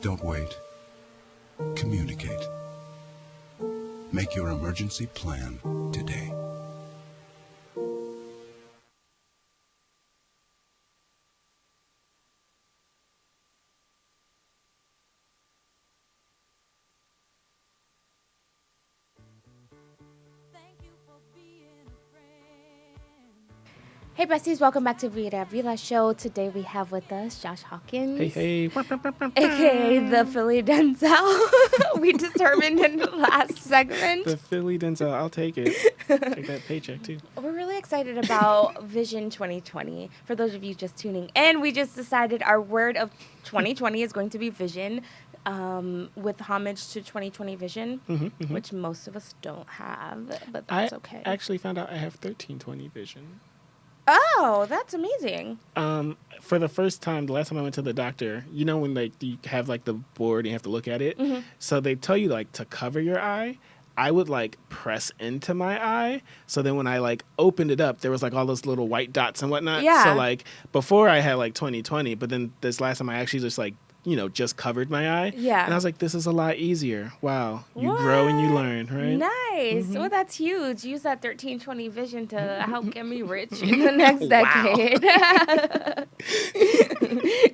Don't wait. Communicate. Make your emergency plan today. Thank you for being a friend. Hey besties, welcome back to Vida Show. Today we have with us Josh Hawkins. Hey. AKA the Philly Denzel. We determined in the last segment. The Philly Denzel, I'll take it. Take that paycheck too. We're really excited about Vision 2020. For those of you just tuning in, we just decided our word of 2020 is going to be vision, with homage to 2020 vision, which most of us don't have, but that's okay. I actually found out I have 1320 vision. Oh, that's amazing. For the first time, the last time I went to the doctor, you know when like you have like the board and you have to look at it? So they tell you like to cover your eye. I would like press into my eye. So then when I like opened it up, there was like all those little white dots and whatnot. Yeah. So like before I had like 2020, but then this last time I actually just like, you know, just covered my eye. Yeah. And I was like, this is a lot easier. Wow. You grow and you learn, right? Nice. Well, that's huge. Use that 1320 vision to help get me rich in the next decade.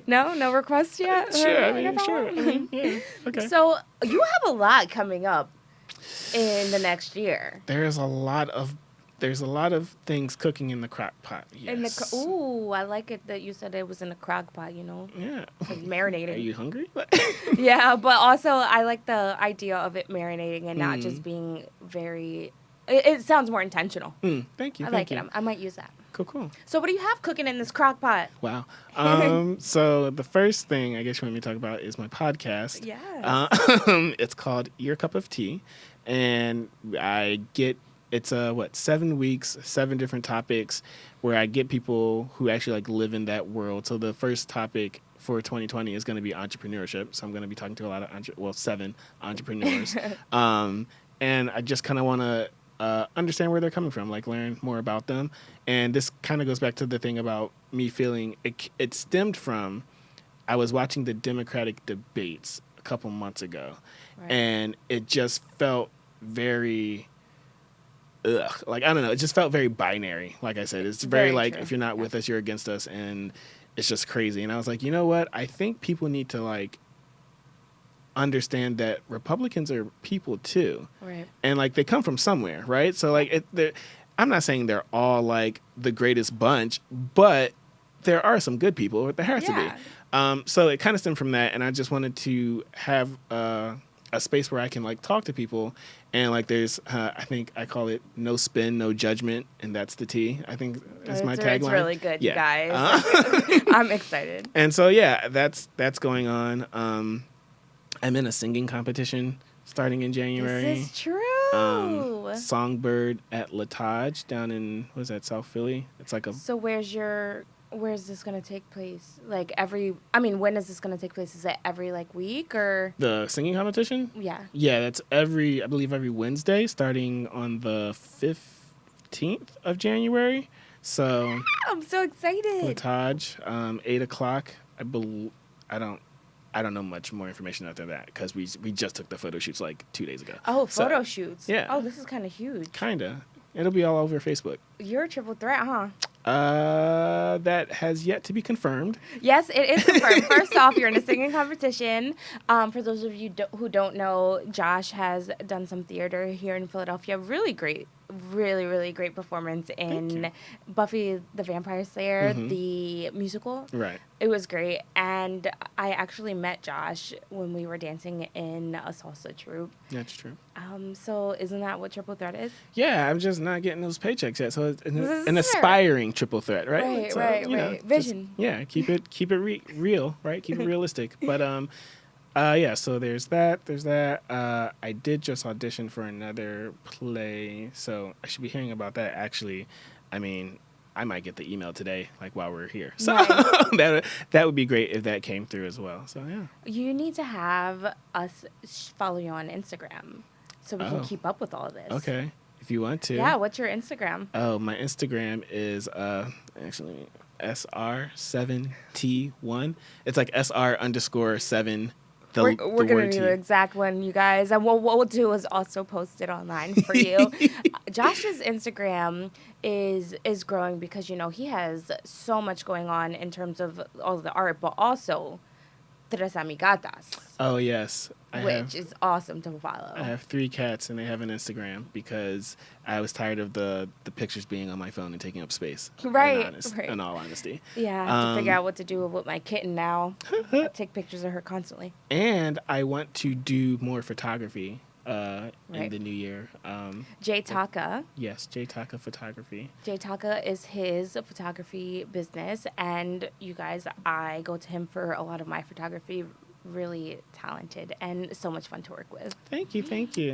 No requests yet? Sure. Yeah. Okay. So you have a lot coming up in the next year. There's a lot of things cooking in the crock pot. Yes. Ooh, I like it that you said it was in a crock pot, you know? Yeah. Like marinating. Are you hungry? Yeah, but also I like the idea of it marinating and not just being very... It sounds more intentional. Thank you. I like it. I might use that. Cool. So what do you have cooking in this crock pot? Wow. So the first thing I guess you want me to talk about is my podcast. Yes. It's called Your Cup of Tea. And it's 7 weeks, 7 different topics where I get people who actually like live in that world. So the first topic for 2020 is going to be entrepreneurship. So I'm going to be talking to a lot of 7 entrepreneurs. And I just kind of want to understand where they're coming from, like learn more about them. And this kind of goes back to the thing about me feeling it stemmed from I was watching the Democratic debates a couple months ago, and it just felt very like I don't know, it just felt very binary. Like I said, it's very like true. If you're not with us, you're against us, and it's just crazy. And I was like, you know what? I think people need to like understand that Republicans are people too, right? And like they come from somewhere, right? So like I'm not saying they're all like the greatest bunch, but there are some good people. There has to be. So it kind of stemmed from that, and I just wanted to have a space where I can like talk to people, and like there's I think I call it no spin, no judgment, and that's the T. I think that's my tagline. It's really good, you guys. I'm excited. And so yeah, that's going on. I'm in a singing competition starting in January. This is true. Songbird at Latage down in South Philly. It's like a. So where's this going to take place? Like when is this going to take place? Is it every like week or? The singing competition? Yeah. Yeah, that's I believe every Wednesday starting on the 15th of January. So. I'm so excited. Latage, 8:00. I don't know much more information after that because we just took the photo shoots like 2 days ago. Oh, photo shoots. Yeah. Oh, this is kind of huge. Kinda. It'll be all over Facebook. You're a triple threat, huh? That has yet to be confirmed. Yes, it is confirmed. First off, you're in a singing competition. For those of you who don't know, Josh has done some theater here in Philadelphia. Really great performance in Buffy the Vampire Slayer, the musical. Right. It was great. And I actually met Josh when we were dancing in a salsa troupe. That's true. So isn't that what triple threat is? Yeah, I'm just not getting those paychecks yet. So it's an aspiring triple threat, right? Right, so, right. Vision. Just, keep it real, right? Keep it realistic. But so there's that. I did just audition for another play, so I should be hearing about that. Actually, I mean, I might get the email today, like while we're here. So nice. that would be great if that came through as well. So yeah. You need to have us follow you on Instagram so we can keep up with all of this. Okay, if you want to. Yeah. What's your Instagram? Oh, my Instagram is actually SR7T1. It's like SR_7 We're the gonna word do tea. the exact one, you guys, and what we'll do is also post it online for you. Josh's Instagram is growing because he has so much going on in terms of all of the art, but also Tres Amigatas, Oh yes, which is awesome to I follow. have 3 cats and they have an Instagram because I was tired of the pictures being on my phone and taking up space. Right. In all honesty. Yeah, I have to figure out what to do with my kitten now. I take pictures of her constantly. And I want to do more photography in Right. the new year. Jay Taka. Yes, J Taka Photography. Jay Taka is his photography business, and you guys, I go to him for a lot of my photography. Really talented and so much fun to work with. Thank you.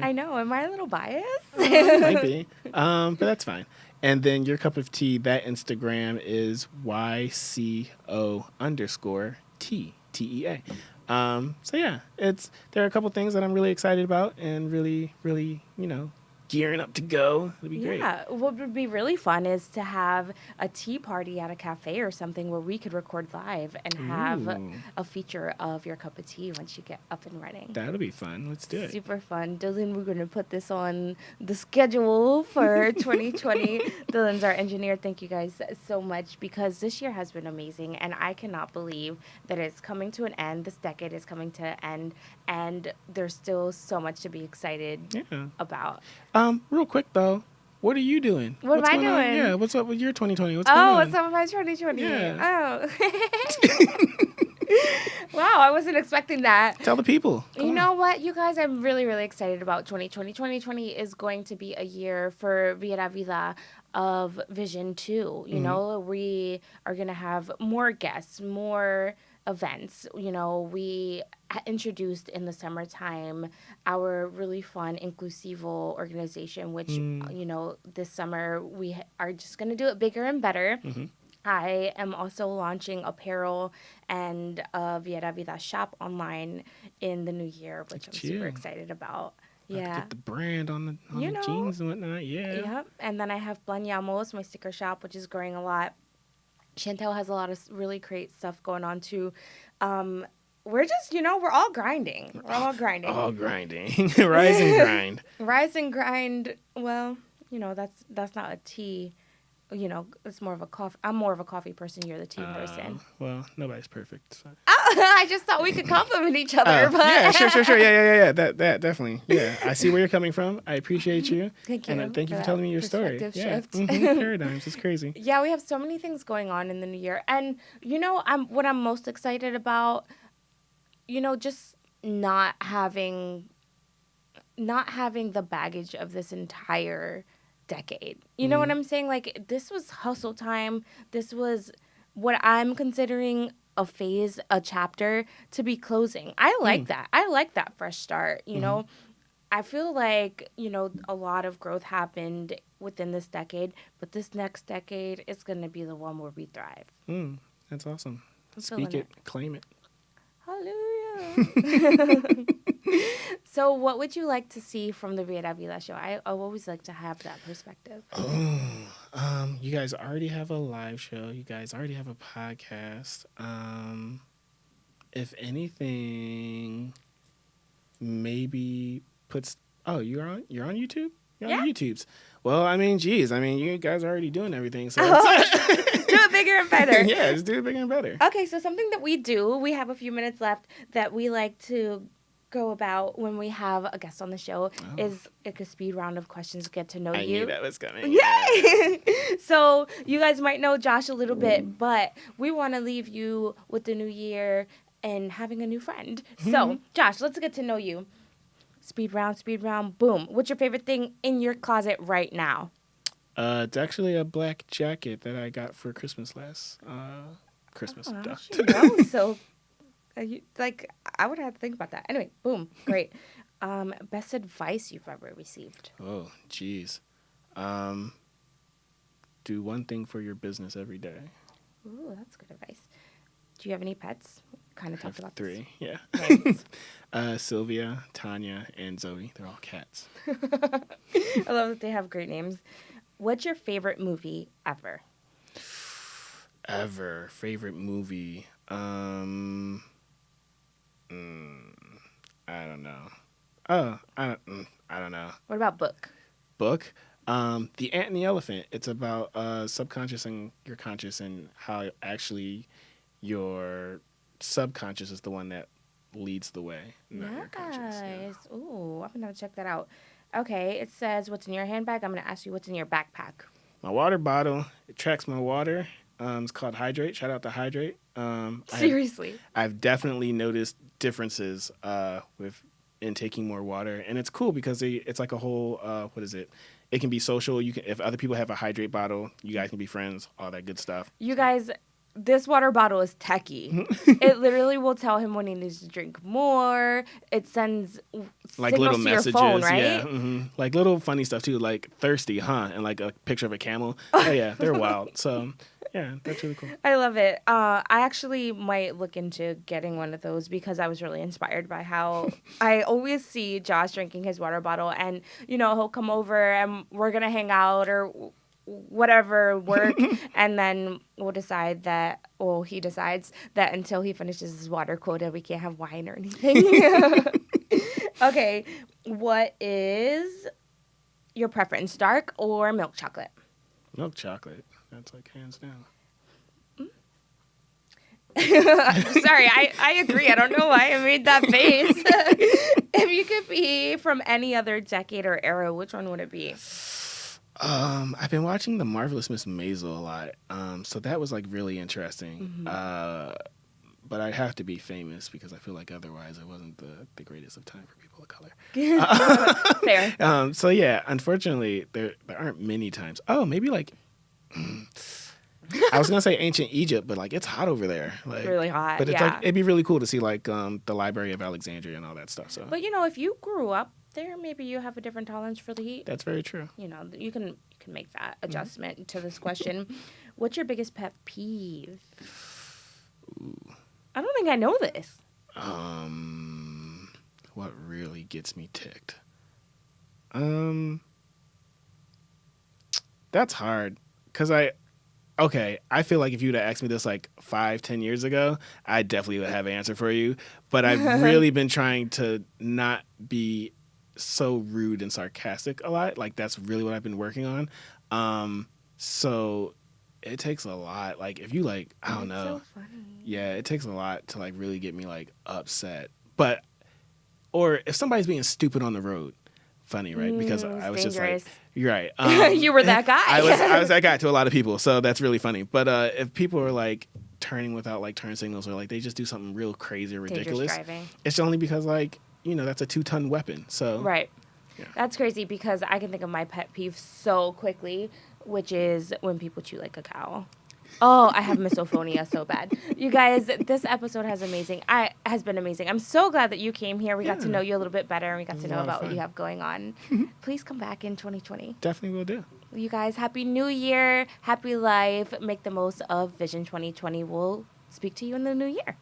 I know. Am I a little biased? Might be, but that's fine. And then your cup of tea. That Instagram is YCO_TEA. So yeah, there are a couple things that I'm really excited about and really, really, gearing up to go. It'll be great. Yeah, what would be really fun is to have a tea party at a cafe or something where we could record live and have Ooh. a feature of your cup of tea once you get up and running. That'll be fun. Let's do it. Super fun. Dylan, we're going to put this on the schedule for 2020. Dylan's our engineer. Thank you guys so much because this year has been amazing and I cannot believe that it's coming to an end. This decade is coming to an end and there's still so much to be excited about. Real quick though, what are you doing? What What's am I going on? doing? Yeah, what's up with your 2020? What's going on? What's up with my 2020? Yeah. Oh. Wow, I wasn't expecting that. Tell the people. You know what, you guys, I'm really, really excited about 2020. 2020 is going to be a year for Vida of Vision 2. You know, we are going to have more guests, more events. We introduced in the summertime our really fun Inclusivo organization, which, this summer we are just going to do it bigger and better. I am also launching apparel and a Viera Vida shop online in the new year, which I'm super excited about. Yeah. Get the brand on the jeans and whatnot. Yeah. Yep. And then I have Planeamos, my sticker shop, which is growing a lot. Chantel has a lot of really great stuff going on too. We're just, we're all grinding. We're all grinding. All grinding. Rise and grind. Rise and grind. Well, that's not a tea. It's more of a coffee. I'm more of a coffee person. You're the tea person. Well, nobody's perfect. So. I just thought we could compliment each other. But yeah, sure. Yeah. That definitely. Yeah, I see where you're coming from. I appreciate you. Thank you. And thank you for telling me your story. Shift. Paradigms. It's crazy. Yeah, we have so many things going on in the new year, and what I'm most excited about. Just not having the baggage of this entire decade. You know what I'm saying? Like, this was hustle time. This was what I'm considering a phase, a chapter to be closing. I like that. I like that fresh start. I feel like, a lot of growth happened within this decade, but this next decade is going to be the one where we thrive. That's awesome. feeling Speak it. Claim it. Hallelujah. So what would you like to see from the Vida Vida show? I always like to have that perspective. You guys already have a live show. You guys already have a podcast. If anything, maybe you're on YouTube? You're on YouTube's. Well, geez. You guys are already doing everything. So Do it bigger and better. Yeah, just do it bigger and better. Okay, so something that we do, we have a few minutes left that we like to go about when we have a guest on the show is like a speed round of questions to get to know you. I knew that was coming. Yay! So you guys might know Josh a little bit, but we want to leave you with the new year and having a new friend. So, Josh, let's get to know you. Speed round, boom. What's your favorite thing in your closet right now? It's actually a black jacket that I got for Christmas last Christmas. So, I would have to think about that. Anyway, boom, great. Best advice you've ever received? Oh, geez. Do one thing for your business every day. Ooh, that's good advice. Do you have any pets? Kind of talked about 3, yeah. Nice. Sylvia, Tanya, and Zoe. They're all cats. I love that they have great names. What's your favorite movie ever? Favorite movie? I don't know. Oh, I don't know. What about book? Book. The Ant and the Elephant. It's about subconscious and your conscious, and how actually your subconscious is the one that leads the way, not your conscious. Yeah. Nice. Ooh, I'm gonna check that out. Okay, it says what's in your handbag. I'm gonna ask you what's in your backpack. My water bottle. It tracks my water. It's called Hydrate. Shout out to Hydrate. Seriously. I've definitely noticed differences with in taking more water, and it's cool because it's like a whole what is it? It can be social. You can, if other people have a Hydrate bottle, you guys can be friends. All that good stuff. You guys, this water bottle is techie. It literally will tell him when he needs to drink more. It sends Like signals little to messages, your phone, right? yeah, like little funny stuff too, like thirsty, huh? And like a picture of a camel. Oh yeah, they're wild. So yeah, that's really cool. I love it. I actually might look into getting one of those because I was really inspired by how I always see Josh drinking his water bottle, and he'll come over and we're gonna hang out or whatever work, and then we'll decide that, well, he decides that until he finishes his water quota, we can't have wine or anything. Okay, what is your preference, dark or milk chocolate? Milk chocolate. That's like hands down. Sorry, I agree. I don't know why I made that face. If you could be from any other decade or era, which one would it be? I've been watching The Marvelous Miss Maisel a lot, so that was like really interesting. But I'd have to be famous because I feel like otherwise it wasn't the greatest of time for people of color. Fair. So yeah, unfortunately there aren't many times. Oh, maybe like I was gonna say ancient Egypt, but like it's hot over there. Like really hot. But it's yeah. like it'd be really cool to see like the Library of Alexandria and all that stuff. So But if you grew up there, maybe you have a different tolerance for the heat. that's very true. You can make that adjustment to this question. What's your biggest pet peeve? Ooh. I don't think I know this. What really gets me ticked? That's hard because I feel like if you'd have asked me this like 5-10 years ago, I definitely would have an answer for you. But I've really been trying to not be so rude and sarcastic a lot. Like that's really what I've been working on. So it takes a lot. Like if you like, I don't know. So funny. Yeah, it takes a lot to like really get me like upset. But or if somebody's being stupid on the road, funny, right? Because I was dangerous. just like, you're right. You were that guy. I was that guy to a lot of people, so that's really funny. But if people are like turning without like turn signals, or like they just do something real crazy or ridiculous, it's only because like that's a 2-ton weapon. So right. Yeah. That's crazy because I can think of my pet peeve so quickly, which is when people chew like a cow. Oh, I have misophonia so bad. You guys, this episode has been amazing. I'm so glad that you came here. We got to know you a little bit better, and we got to know about what you have going on. Please come back in 2020. Definitely will do. You guys, happy New Year, happy life. Make the most of Vision 2020. We'll speak to you in the new year.